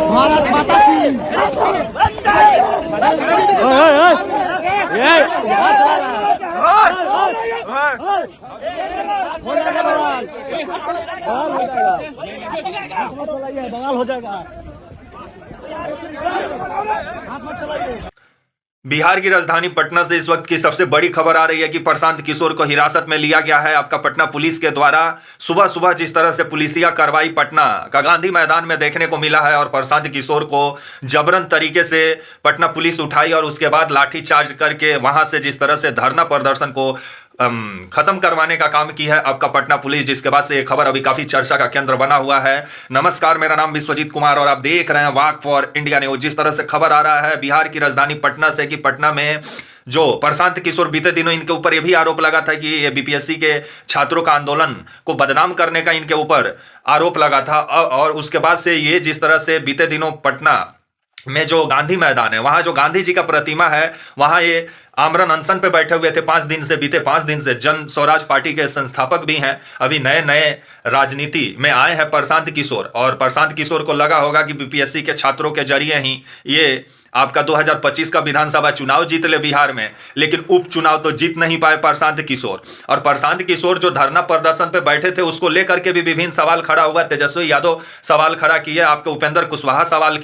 भारत माता की बवाल हो जाएगा। बिहार की राजधानी पटना से इस वक्त की सबसे बड़ी खबर आ रही है कि प्रशांत किशोर को हिरासत में लिया गया है आपका पटना पुलिस के द्वारा। सुबह सुबह जिस तरह से पुलिसिया कार्रवाई पटना का गांधी मैदान में देखने को मिला है और प्रशांत किशोर को जबरन तरीके से पटना पुलिस उठाई और उसके बाद लाठी चार्ज करके वहां से जिस तरह से धरना प्रदर्शन को खत्म करवाने का काम की है आपका पटना पुलिस, जिसके बाद से ये खबर अभी काफी चर्चा का केंद्र बना हुआ है। नमस्कार, मेरा नाम विश्वजीत कुमार और आप देख रहे हैं वाक फॉर इंडिया न्यूज। जिस तरह से खबर आ रहा है बिहार की राजधानी पटना से कि पटना में जो प्रशांत किशोर बीते दिनों इनके ऊपर यह भी आरोप लगा था कि ये बीपीएससी के छात्रों का आंदोलन को बदनाम करने का इनके ऊपर आरोप लगा था और उसके बाद से ये जिस तरह से बीते दिनों पटना में जो गांधी मैदान है वहां जो गांधी जी का प्रतिमा है वहां ये आमरण अनशन पे बैठे हुए थे 5 दिन से। बीते 5 दिन से जन स्वराज पार्टी के संस्थापक भी हैं, अभी नए नए राजनीति में आए हैं प्रशांत किशोर। और प्रशांत किशोर को लगा होगा कि बीपीएससी के छात्रों के जरिए ही ये आपका 2025 का विधानसभा चुनाव जीत ले बिहार में, लेकिन उपचुनाव तो जीत नहीं पाए प्रशांत किशोर। और प्रशांत किशोर जो धरना प्रदर्शन पे बैठे थे उसको लेकर के भी विभिन्न सवाल खड़ा हुआ। तेजस्वी यादव सवाल खड़ा किए, आपके उपेंद्र कुशवाहा सवाल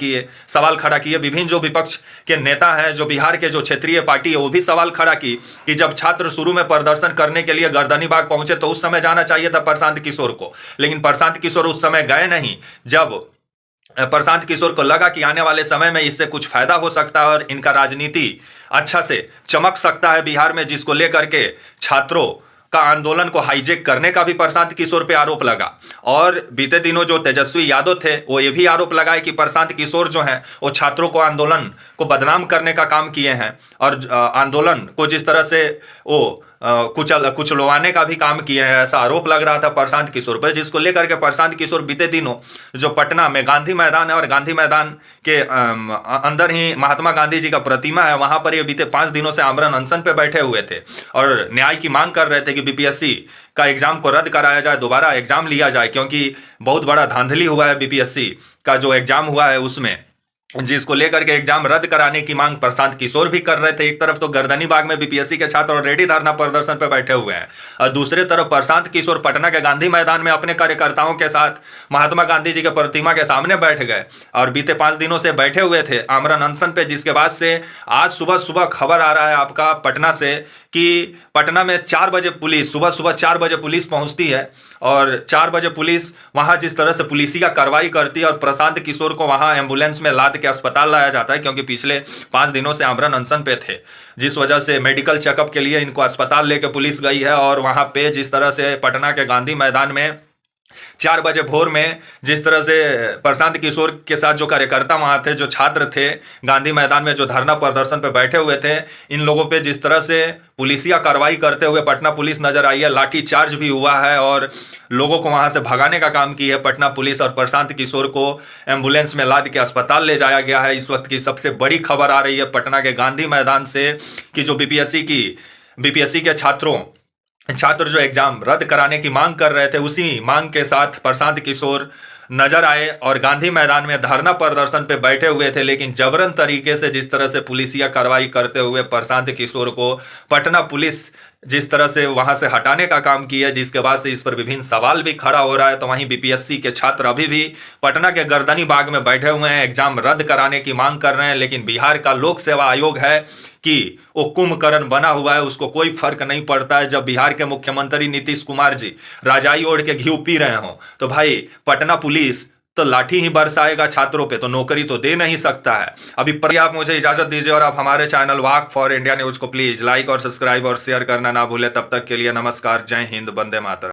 खड़ा किए, विभिन्न जो विपक्ष के नेता हैं, जो बिहार के जो क्षेत्रीय पार्टी है वो भी सवाल खड़ा की कि जब छात्र शुरू में प्रदर्शन करने के लिए गर्दनी बाग पहुंचे तो उस समय जाना चाहिए था प्रशांत किशोर को, लेकिन प्रशांत किशोर उस समय गए नहीं। जब प्रशांत किशोर को लगा कि आने वाले समय में इससे कुछ फायदा हो सकता है और इनका राजनीति अच्छा से चमक सकता है बिहार में, जिसको लेकर के छात्रों का आंदोलन को हाईजेक करने का भी प्रशांत किशोर पे आरोप लगा। और बीते दिनों जो तेजस्वी यादव थे वो ये भी आरोप लगाए कि प्रशांत किशोर जो हैं वो छात्रों को आंदोलन को बदनाम करने का काम किए हैं और आंदोलन को जिस तरह से वो कुचलवाने का भी काम किए हैं, ऐसा आरोप लग रहा था प्रशांत किशोर पर, जिसको लेकर के प्रशांत किशोर बीते दिनों जो पटना में गांधी मैदान है और गांधी मैदान के अंदर ही महात्मा गांधी जी का प्रतिमा है वहां पर ये बीते 5 दिनों से आमरण अनशन पे बैठे हुए थे और न्याय की मांग कर रहे थे कि बीपीएससी का एग्जाम को रद्द कराया जाए, दोबारा एग्जाम लिया जाए, क्योंकि बहुत बड़ा धांधली हुआ है बीपीएससी का जो एग्जाम हुआ है उसमें, जिसको लेकर के एग्जाम रद्द कराने की मांग प्रशांत किशोर भी कर रहे थे। एक तरफ तो गर्दनी बाग में बीपीएससी के छात्र ऑलरेडी धरना प्रदर्शन पे बैठे हुए हैं और दूसरे तरफ प्रशांत किशोर पटना के गांधी मैदान में अपने कार्यकर्ताओं के साथ महात्मा गांधी जी के प्रतिमा के सामने बैठ गए और बीते 5 दिनों से बैठे हुए थे आमरण अनशन पे। जिसके बाद से आज सुबह सुबह खबर आ रहा है आपका पटना से कि पटना में 4 बजे पुलिस सुबह 4 बजे पुलिस पहुंचती है और 4 बजे पुलिस वहां जिस तरह से पुलिसिया कार्रवाई करती है और प्रशांत किशोर को वहां एम्बुलेंस में लाद के अस्पताल लाया जाता है, क्योंकि पिछले 5 दिनों से आमरण अनशन पे थे, जिस वजह से मेडिकल चेकअप के लिए इनको अस्पताल लेके पुलिस गई है। और वहां पे जिस तरह से पटना के गांधी मैदान में 4 बजे भोर में जिस तरह से प्रशांत किशोर के साथ जो कार्यकर्ता वहां थे, जो छात्र थे गांधी मैदान में जो धरना प्रदर्शन पे बैठे हुए थे, इन लोगों पे जिस तरह से पुलिसिया कार्रवाई करते हुए पटना पुलिस नजर आई है, लाठी चार्ज भी हुआ है और लोगों को वहां से भगाने का काम की है पटना पुलिस और प्रशांत किशोर को एम्बुलेंस में लाद के अस्पताल ले जाया गया है। इस वक्त की सबसे बड़ी खबर आ रही है पटना के गांधी मैदान से कि जो बीपीएससी के छात्र जो एग्जाम रद्द कराने की मांग कर रहे थे, उसी मांग के साथ प्रशांत किशोर नजर आए और गांधी मैदान में धरना प्रदर्शन पे बैठे हुए थे। लेकिन जबरन तरीके से जिस तरह से पुलिसिया कार्रवाई करते हुए प्रशांत किशोर को पटना पुलिस जिस तरह से वहां से हटाने का काम किया, जिसके बाद से इस पर विभिन्न सवाल भी खड़ा हो रहा है। तो वहीं बीपीएससी के छात्र अभी भी पटना के गर्दनी बाग में बैठे हुए हैं, एग्जाम रद्द कराने की मांग कर रहे हैं। लेकिन बिहार का लोक सेवा आयोग है कि वो कुंभकर्ण बना हुआ है, उसको कोई फर्क नहीं पड़ता है। जब बिहार के मुख्यमंत्री नीतीश कुमार जी राजाई ओढ़ के घी पी रहे हो तो भाई पटना पुलिस तो लाठी ही बरसाएगा छात्रों पे, तो नौकरी तो दे नहीं सकता है। अभी पर आप मुझे इजाजत दीजिए और आप हमारे channel walk for India news को प्लीज लाइक और सब्सक्राइब और शेयर करना ना भूले। तब तक के लिए नमस्कार, जय हिंद, वंदे मातरम।